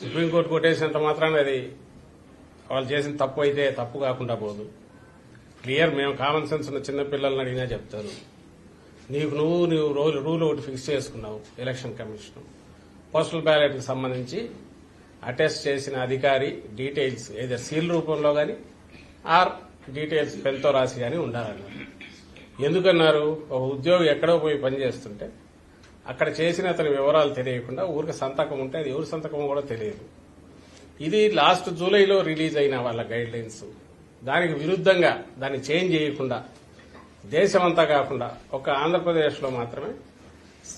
Supreme court కొట్టేసినంత మాత్రాన అది వాళ్ళు చేసిన తప్పు అయితే తప్పు కాకుండా పోదు. క్లియర్, మేము కామన్ సెన్స్ ఉన్న చిన్న పిల్లల్ని అడిగినా చెప్తారు. నువ్వు రూల్ ఒకటి ఫిక్స్ చేసుకున్నావు. ఎలక్షన్ కమిషన్ పోస్టల్ బ్యాలెట్కి సంబంధించి అటెస్ట్ చేసిన అధికారి డీటెయిల్స్ ఏదో సీల్ రూపంలో గాని ఆర్ డీటెయిల్స్ పెన్తో రాసి గాని ఉండాలన్నారు. ఎందుకన్నారు? ఒక ఉద్యోగి ఎక్కడో పోయి పనిచేస్తుంటే అక్కడ చేసిన అతని వివరాలు తెలియకుండా ఊరికి సంతకం ఉంటే అది ఎవరి సంతకం కూడా తెలియదు. ఇది లాస్ట్ జూలైలో రిలీజ్ అయిన వాళ్ళ గైడ్ లైన్స్. దానికి విరుద్దంగా దాన్ని చేంజ్ చేయకుండా దేశమంతా కాకుండా ఒక ఆంధ్రప్రదేశ్లో మాత్రమే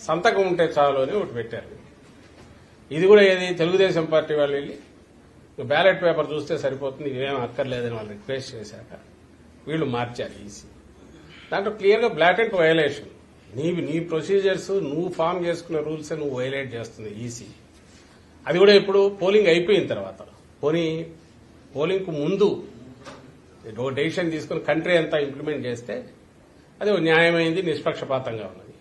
సంతకం ఉంటే చాలు అని ఒకటి పెట్టారు. ఇది కూడా ఏది తెలుగుదేశం పార్టీ వాళ్ళు వెళ్ళి బ్యాలెట్ పేపర్ చూస్తే సరిపోతుంది, ఇవేం అక్కర్లేదని వాళ్ళు రిక్వెస్ట్ చేశాక వీళ్ళు మార్చారు ఈసీ. దాంట్లో క్లియర్గా బ్లాటెంట్ వయలేషన్. నీ ప్రొసీజర్స్ నువ్వు ఫామ్ చేసుకున్న రూల్స్ నువ్వు వైలేట్ చేస్తుంది ఈసీ. అది కూడా ఇప్పుడు పోలింగ్ అయిపోయిన తర్వాత, పోలింగ్ కు ముందు డెసిషన్ తీసుకుని కంట్రీ అంతా ఇంప్లిమెంట్ చేస్తే అది న్యాయమైంది, నిష్పక్షపాతంగా ఉన్నది.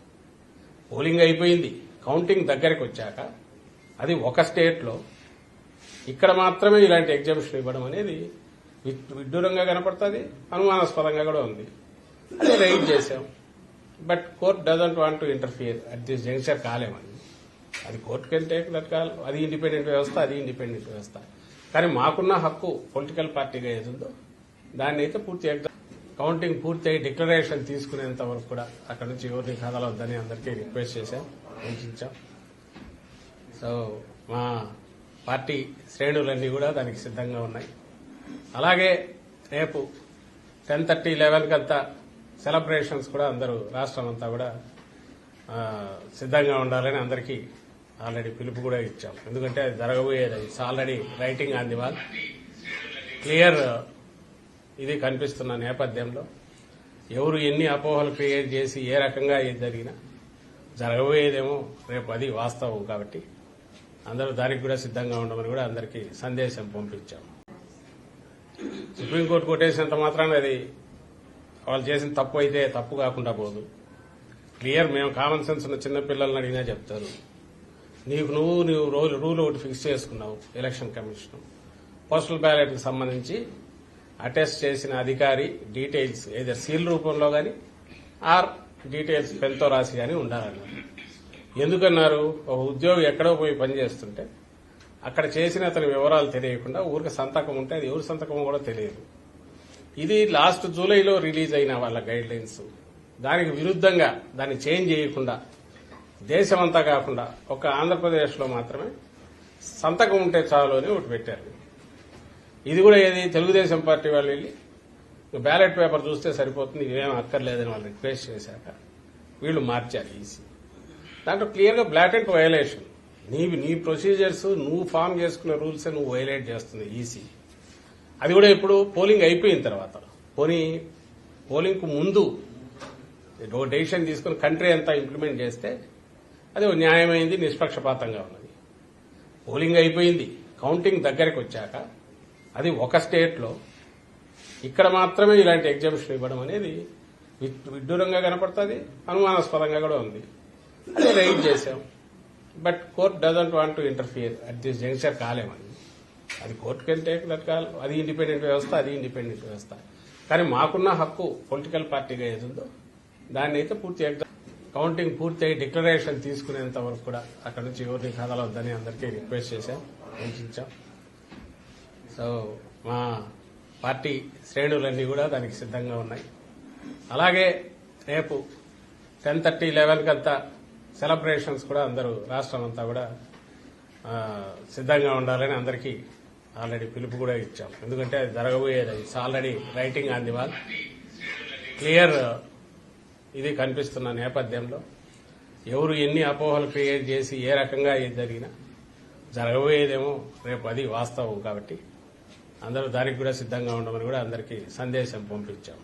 పోలింగ్ అయిపోయింది, కౌంటింగ్ దగ్గరికి వచ్చాక అది ఒక స్టేట్లో ఇక్కడ మాత్రమే ఇలాంటి ఎగ్జామ్షన్ ఇవ్వడం అనేది విడ్డూరంగా కనపడుతుంది, అనుమానాస్పదంగా కూడా ఉంది. అదే రైట్ చేశాం. But court doesn't want to interfere at this junction. కాలేమని అది కోర్టుకి వెళ్తే అది ఇండిపెండెంట్ వ్యవస్థ. కానీ మాకున్న హక్కు పొలిటికల్ పార్టీగా ఏదుందో దాన్ని అయితే పూర్తి కౌంటింగ్ పూర్తి అయ్యి డిక్లరేషన్ తీసుకునేంత వరకు కూడా అక్కడ నుంచి ఎవరిని కదలవద్దని అందరికీ రిక్వెస్ట్ చేశాం, సూచించాం. సో మా పార్టీ శ్రేణులన్నీ కూడా దానికి సిద్ధంగా ఉన్నాయి. అలాగే రేపు 10:30, 11 కంతా సెలబ్రేషన్స్ కూడా అందరూ రాష్ట్రం అంతా కూడా సిద్ధంగా ఉండాలని అందరికీ ఆల్రెడీ పిలుపు కూడా ఇచ్చాం. ఎందుకంటే అది జరగబోయేది, it's already writing on the wall. Clear ఇది కనిపిస్తున్న నేపథ్యంలో ఎవరు ఎన్ని అపోహలు క్రియేట్ చేసి ఏ రకంగా ఏది జరిగినా జరగబోయేదేమో రేపు అది వాస్తవం. కాబట్టి అందరూ దానికి కూడా సిద్ధంగా ఉండమని కూడా అందరికీ సందేశం పంపించాం. సుప్రీంకోర్టు కొట్టేసినంత మాత్రాన అది వాళ్ళు చేసిన తప్పు అయితే తప్పు కాకుండా పోదు. క్లియర్, మేము కామన్ సెన్స్ ఉన్న చిన్న పిల్లల్ని అడిగినా చెప్తారు. నువ్వు రూల్ ఒకటి ఫిక్స్ చేసుకున్నావు. ఎలక్షన్ కమిషన్ పోస్టల్ బ్యాలెట్కి సంబంధించి అటెస్ట్ చేసిన అధికారి డీటెయిల్స్ ఏదో సీల్ రూపంలో గాని ఆర్ డీటెయిల్స్ పెన్తో రాసి గాని ఉండాలన్నారు. ఎందుకన్నారు? ఒక ఉద్యోగి ఎక్కడో పోయి పనిచేస్తుంటే అక్కడ చేసిన అతని వివరాలు తెలియకుండా ఊరికి సంతకం ఉంటే అది ఎవరి సంతకం కూడా తెలియదు. ఇది లాస్ట్ జూలైలో రిలీజ్ అయిన వాళ్ళ గైడ్ లైన్స్. దానికి విరుద్దంగా దాన్ని చేంజ్ చేయకుండా దేశమంతా కాకుండా ఒక ఆంధ్రప్రదేశ్లో మాత్రమే సంతకం ఉంటే చాలు అని ఒకటి పెట్టారు. ఇది కూడా ఏది తెలుగుదేశం పార్టీ వాళ్ళు వెళ్ళి బ్యాలెట్ పేపర్ చూస్తే సరిపోతుంది, ఇవేం అక్కర్లేదని వాళ్ళు రిక్వెస్ట్ చేశాక వీళ్ళు మార్చారు ఈసీ. దాంట్లో క్లియర్గా బ్లాటెంట్ వయలేషన్. నీ ప్రొసీజర్స్ నువ్వు ఫామ్ చేసుకున్న రూల్స్ నువ్వు వైలేట్ చేస్తుంది ఈసీ. అది కూడా ఇప్పుడు పోలింగ్ అయిపోయిన తర్వాత, పోలింగ్ కు ముందు డెసిషన్ తీసుకుని కంట్రీ అంతా ఇంప్లిమెంట్ చేస్తే అది న్యాయమైంది, నిష్పక్షపాతంగా ఉన్నది. పోలింగ్ అయిపోయింది, కౌంటింగ్ దగ్గరికి వచ్చాక అది ఒక స్టేట్లో ఇక్కడ మాత్రమే ఇలాంటి ఎగ్జామ్షన్ ఇవ్వడం అనేది విడ్డూరంగా కనపడుతుంది, అనుమానాస్పదంగా కూడా ఉంది. అదే రైట్ చేశాం. But court doesn't want to interfere at this junction. కాలేమని అది కోర్టుకి వెళ్తే అది ఇండిపెండెంట్ వ్యవస్థ. కానీ మాకున్న హక్కు పొలిటికల్ పార్టీగా ఏదుందో దాన్ని అయితే పూర్తి కౌంటింగ్ పూర్తి అయ్యి డిక్లరేషన్ తీసుకునేంత వరకు కూడా అక్కడ నుంచి ఎవరిని కదలవద్దని అందరికీ రిక్వెస్ట్ చేశాం, సూచించాం. సో మా పార్టీ శ్రేణులన్నీ కూడా దానికి సిద్ధంగా ఉన్నాయి. అలాగే రేపు 10:30, 11 కంతా సెలబ్రేషన్స్ కూడా అందరూ రాష్ట్రం అంతా కూడా సిద్ధంగా ఉండాలని అందరికీ ఆల్రెడీ పిలుపు కూడా ఇచ్చాం. ఎందుకంటే అది జరగబోయేది, it's already writing on the wall. Clear ఇది కనిపిస్తున్న నేపథ్యంలో ఎవరు ఎన్ని అపోహలు క్రియేట్ చేసి ఏ రకంగా ఏది జరిగినా జరగబోయేదేమో రేపు అది వాస్తవం. కాబట్టి అందరూ దానికి కూడా సిద్ధంగా ఉండమని కూడా అందరికీ సందేశం పంపించాం.